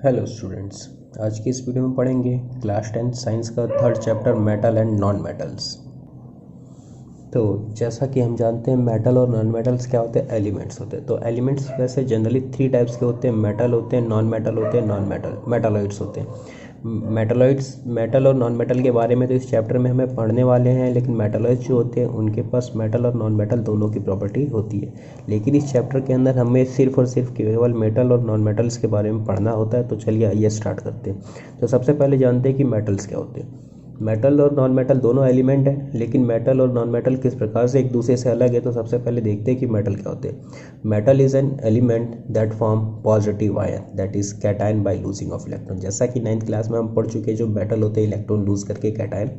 Hello students. आज की इस वीडियो में पढ़ेंगे क्लास 10 साइंस का third chapter metal and non metals. तो जैसा कि हम जानते हैं मेटल और नॉन मेटल्स क्या होते हैं, एलिमेंट्स होते हैं। तो एलिमेंट्स वैसे जनरली थ्री टाइप्स के होते हैं, मेटल होते हैं, नॉन मेटल होते हैं, नॉन मेटल मेटालॉइड्स होते हैं। मेटालॉइड्स मेटल और नॉन मेटल के बारे में तो इस चैप्टर में हमें पढ़ने वाले हैं, लेकिन मेटालॉइड्स जो होते हैं उनके पास मेटल और नॉन मेटल दोनों की प्रॉपर्टी होती है। लेकिन इस चैप्टर के अंदर हमें सिर्फ और सिर्फ केवल मेटल और नॉन मेटल्स के बारे में पढ़ना होता है। तो चलिए आइए स्टार्ट करते हैं। तो सबसे पहले जानते हैं कि मेटल्स क्या होते हैं। मेटल और नॉन मेटल दोनों एलिमेंट हैं, लेकिन मेटल और नॉन मेटल किस प्रकार से एक दूसरे से अलग है। तो सबसे पहले देखते हैं कि मेटल क्या होते हैं। Metal is an element that form positive ion that is cation by losing of electron. जैसा कि 9th क्लास में हम पढ़ चुके हैं, जो मेटल होते हैं इलेक्ट्रॉन लूज करके कैटायन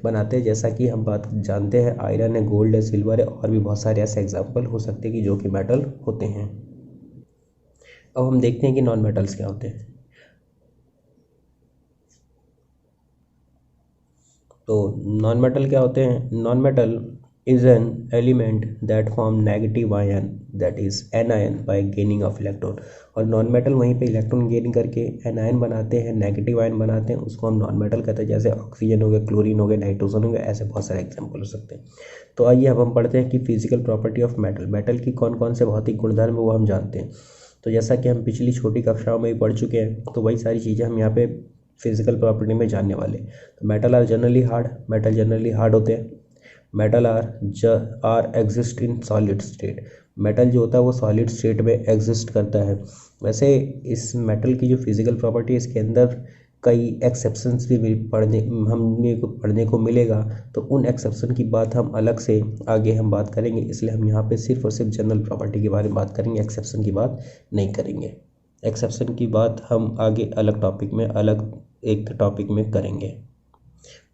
बनाते हैं। जैसा कि हम बात जानते हैं, आयरन है, गोल्ड है, सिल्वर है, और भी बहुत सारे ऐसे एग्जाम्पल हो सकते हैं कि जो कि मेटल होते हैं। अब हम देखते हैं कि नॉन मेटल्स क्या होते हैं। तो नॉन मेटल क्या होते हैं। Non metal is an element that form negative ion that is anion bye gaining of electron. और नॉन मेटल वहीं पे इलेक्ट्रॉन गेन करके एनायन बनाते हैं, नेगेटिव आयन बनाते हैं, उसको हम नॉन मेटल कहते हैं। जैसे ऑक्सीजन हो गया, क्लोरीन हो गया, नाइट्रोजन हो गया, ऐसे बहुत सारे एग्जाम्पल हो सकते हैं। तो आइए अब हम पढ़ते हैं कि physical property of metal. Metal की कौन कौन से भौतिक गुणधर्म है वो हम जानते हैं। तो जैसा कि हम पिछली छोटी कक्षाओं में भी पढ़ चुके हैं, तो वही सारी चीज़ें हम यहाँ पे फिजिकल प्रॉपर्टी में जानने वाले। तो metal are generally hard, metal generally hard होते हैं। Metal are exist in solid state. Metal जो होता है वो सॉलिड स्टेट में एग्जिस्ट करता है। वैसे इस मेटल की जो फिजिकल प्रॉपर्टी है, इसके अंदर कई एक्सेप्शंस भी पढ़ने को मिलेगा। तो उन एक्सेप्शन की बात हम अलग से आगे हम बात करेंगे, इसलिए हम यहाँ पे सिर्फ और सिर्फ जनरल प्रॉपर्टी के बारे में बात करेंगे, एक्सेप्शन की बात नहीं करेंगे। एक्सेप्शन की बात हम आगे अलग टॉपिक में, अलग एक टॉपिक में करेंगे।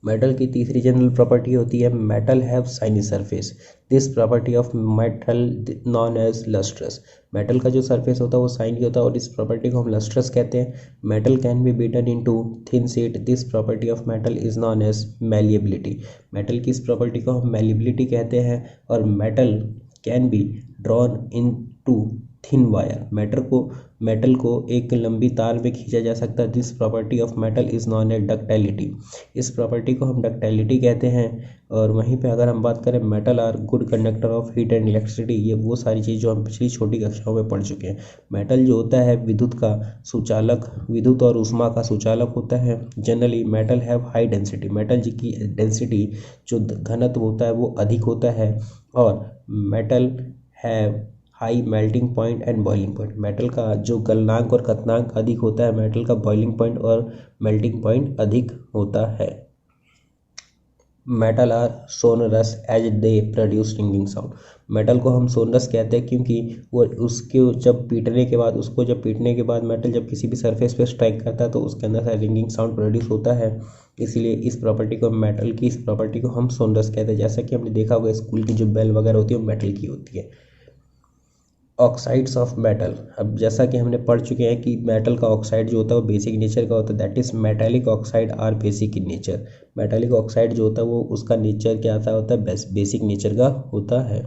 मेटल की तीसरी जनरल प्रॉपर्टी होती है metal have shiny surface. This property of metal known as lustrous. Metal का जो सरफेस होता है वो शाइनी होता है, और इस प्रॉपर्टी को हम लस्ट्रस कहते हैं। Metal can be beaten into thin sheet. This property of metal is known as malleability. Metal की इस प्रॉपर्टी को हम मैलिएबिलिटी कहते हैं। और metal can be drawn into thin wire. Metal को एक लंबी तार में खींचा जा सकता है। This property of metal is known as ductility. इस प्रॉपर्टी को हम डक्टाइलिटी कहते हैं। और वहीं पे अगर हम बात करें, metal are good conductor of heat and electricity. ये वो सारी चीज़ जो हम पिछली छोटी कक्षाओं में पढ़ चुके हैं। मेटल जो होता है विद्युत का सुचालक, विद्युत और ऊष्मा का सुचालक होता है। Generally metal have high density. Metal जी की डेंसिटी जो घनत्व होता है वो अधिक होता है। और metal have high melting point and boiling point. Metal का जो गलनांक और कथनांक अधिक होता है, मेटल का बॉइलिंग पॉइंट और मेल्टिंग पॉइंट अधिक होता है। Metal are sonorous as they produce ringing sound. Metal को हम सोनरस कहते हैं क्योंकि वो जब पीटने के बाद मेटल जब किसी भी सरफेस पे स्ट्राइक करता है तो उसके अंदर से रिंगिंग साउंड प्रोड्यूस होता है। इसलिए मेटल की इस प्रॉपर्टी को हम सोनरस कहते हैं। जैसा कि हमने देखा होगा, स्कूल की जो बेल वगैरह होती है वो मेटल की होती है। Oxides of metal. अब जैसा कि हमने पढ़ चुके हैं कि मेटल का ऑक्साइड जो होता है वो बेसिक नेचर का होता है, that is metallic oxide are basic in nature. Metallic oxide जो होता है वो उसका नेचर क्या होता है, बेसिक नेचर का होता है।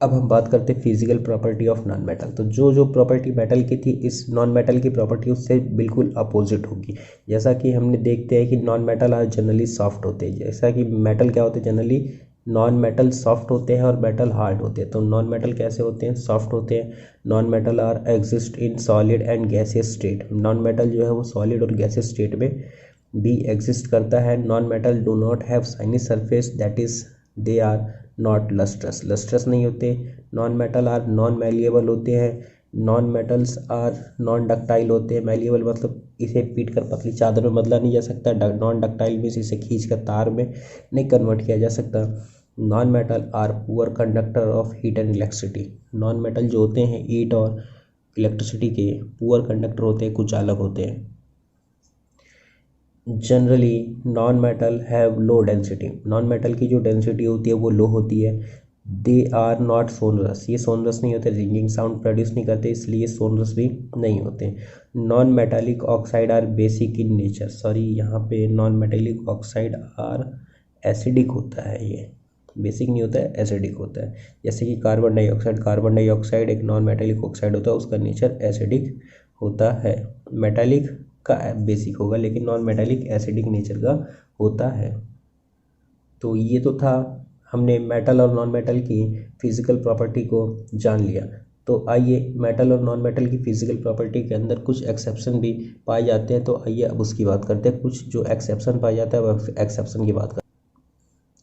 अब हम बात करते हैं physical property of non metal. तो जो जो प्रॉपर्टी मेटल की थी, इस नॉन मेटल की प्रॉपर्टी उससे बिल्कुल अपोजिट होगी। जैसा कि हमने देखते हैं कि non metal are generally soft होते हैं। जैसा कि मेटल क्या होते हैं, जनरली नॉन मेटल सॉफ्ट होते हैं और मेटल हार्ड होते हैं। तो नॉन मेटल कैसे होते हैं, सॉफ्ट होते हैं। Non metal are exist in solid and gaseous state. Non metal जो है वो सॉलिड और गैसियस स्टेट में भी एग्जिस्ट करता है। Non metal do not have shiny surface, that is they are not lustrous. Lustrous नहीं होते। Non metal are non malleable होते हैं। Non metals are non ductile होते हैं। मैलिएबल मतलब इसे पीट कर पतली चादर में बदला नहीं जा सकता। नॉन डक्टाइल मीन्स इसे खींच कर तार में नहीं कन्वर्ट किया जा सकता। Non metal are poor conductor of heat and electricity. Non metal जो होते हैं हीट और इलेक्ट्रिसिटी के पुअर कंडक्टर होते हैं, कुचालक होते हैं। Generally non metal have low density. Non metal की जो डेंसिटी होती है वो लो होती है। They are not sonorous. ये सोनरस नहीं होते, रिंगिंग साउंड प्रोड्यूस नहीं करते, इसलिए सोनरस भी नहीं होते। Non metallic oxide are basic in nature. Sorry, यहाँ पे non metallic oxide are acidic होता है। ये बेसिक नहीं होता है, एसिडिक होता है। जैसे कि कार्बन डाइऑक्साइड एक नॉन मेटालिक ऑक्साइड होता है, उसका नेचर एसिडिक होता है। मेटालिक का बेसिक होगा लेकिन नॉन मेटालिक एसिडिक नेचर का होता है। तो ये तो था, हमने मेटल और नॉन मेटल की फिजिकल प्रॉपर्टी को जान लिया। तो आइए मेटल और नॉन मेटल की फिजिकल प्रॉपर्टी के अंदर कुछ एक्सेप्शन भी पाए जाते हैं, तो आइए अब उसकी बात करते हैं। कुछ जो एक्सेप्शन पाया जाता है वह एक्सेप्शन की बात करते हैं।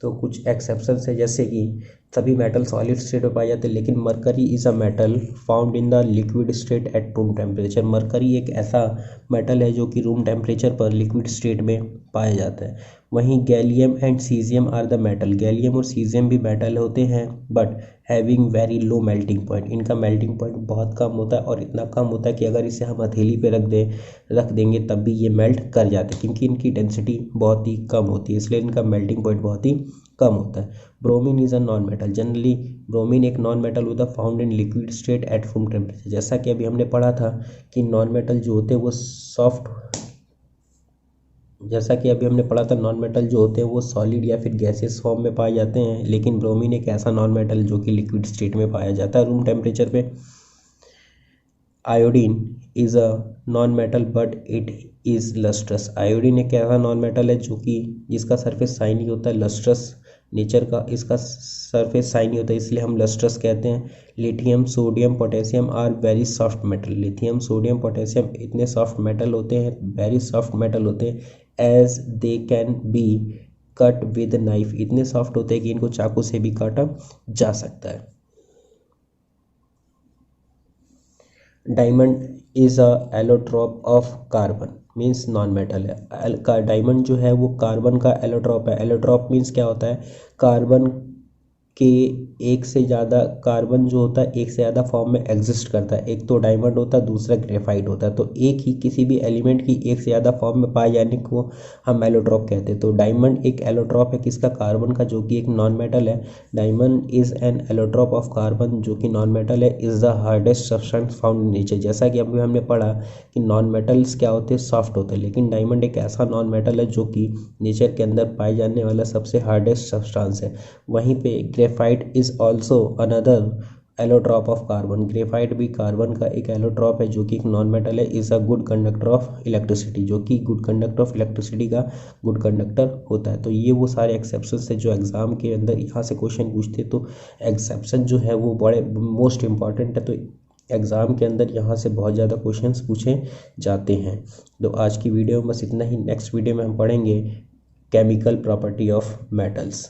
तो कुछ एक्सेप्शन है, जैसे कि सभी मेटल सॉलिड स्टेट में पाए जाते हैं, लेकिन mercury is a metal found in the liquid state at room temperature. Mercury एक ऐसा मेटल है जो कि रूम टेम्परेचर पर लिक्विड स्टेट में पाया जाता है। वहीं gallium and caesium are the metal. Gallium और सीजियम भी मेटल होते हैं, but having very low melting point. इनका मेल्टिंग पॉइंट बहुत कम होता है, और इतना कम होता है कि अगर इसे हम हथेली पे रख देंगे तब भी ये मेल्ट कर जाते हैं, क्योंकि इनकी डेंसिटी बहुत ही कम होती है, इसलिए इनका मेल्टिंग पॉइंट बहुत ही कम होता है। Bromine is a non metal. Generally bromine एक नॉन मेटल होता है found in liquid state at room temperature. जैसा कि अभी हमने पढ़ा था कि नॉन मेटल जो होते हैं वो नॉन मेटल जो होते हैं वो सॉलिड या फिर गैसियस फॉर्म में पाए जाते हैं, लेकिन ब्रोमीन एक ऐसा नॉन मेटल जो कि लिक्विड स्टेट में पाया जाता है रूम टेम्परेचर पे। Iodine is a non metal but it is lustrous. Iodine एक ऐसा नॉन मेटल है जो कि जिसका सरफेस शाइनी होता है, लस्ट्रस नेचर का इसका सरफेस शाइनी होता है, इसलिए हम लस्ट्रस कहते हैं। Lithium sodium potassium are very soft metal. Lithium sodium potassium इतने सॉफ्ट मेटल होते हैं, वेरी सॉफ्ट मेटल होते हैं, as they can be cut with knife. इतने सॉफ्ट होते हैं कि इनको चाकू से भी काटा जा सकता है। Diamond is a allotrope of carbon, means non metal है। डायमंड जो है वो कार्बन का एलोट्रॉप है। एलोट्रॉप मीन्स क्या होता है, कार्बन के एक से ज़्यादा कार्बन जो होता है एक से ज़्यादा फॉर्म में एग्जिस्ट करता है। एक तो डायमंड होता है, दूसरा ग्रेफाइट होता है। तो एक ही किसी भी एलिमेंट की एक से ज़्यादा फॉर्म में पाए जाने को हम एलोट्रॉप कहते हैं। तो डायमंड एक एलोट्रॉप है किसका, कार्बन का, जो कि एक नॉन मेटल है। Diamond is an allotrope of carbon जो कि नॉन मेटल है, is the hardest substance found in nature. जैसा कि अभी हमने पढ़ा कि नॉन मेटल्स क्या होते हैं, सॉफ्ट होते हैं, लेकिन डायमंड एक ऐसा नॉन मेटल है जो कि नेचर के अंदर पाए जाने वाला सबसे हार्डेस्ट सब्सटेंस है। वहीं पे graphite is also another allotrope of carbon. Graphite भी कार्बन का एक एलोट्रॉप है जो कि एक नॉन मेटल है। Is a good conductor of electricity, जो कि गुड कंडक्टर ऑफ इलेक्ट्रिसिटी का गुड कंडक्टर होता है। तो ये वो सारे एक्सेप्शंस है जो एग्जाम के अंदर यहाँ से क्वेश्चन पूछते, तो एक्सेप्शन जो है वो बड़े मोस्ट इंपॉर्टेंट है। तो एग्ज़ाम के अंदर यहाँ से बहुत ज़्यादा क्वेश्चंस पूछे जाते हैं। तो आज की वीडियो में बस इतना ही। नेक्स्ट वीडियो में हम पढ़ेंगे केमिकल प्रॉपर्टी ऑफ मेटल्स।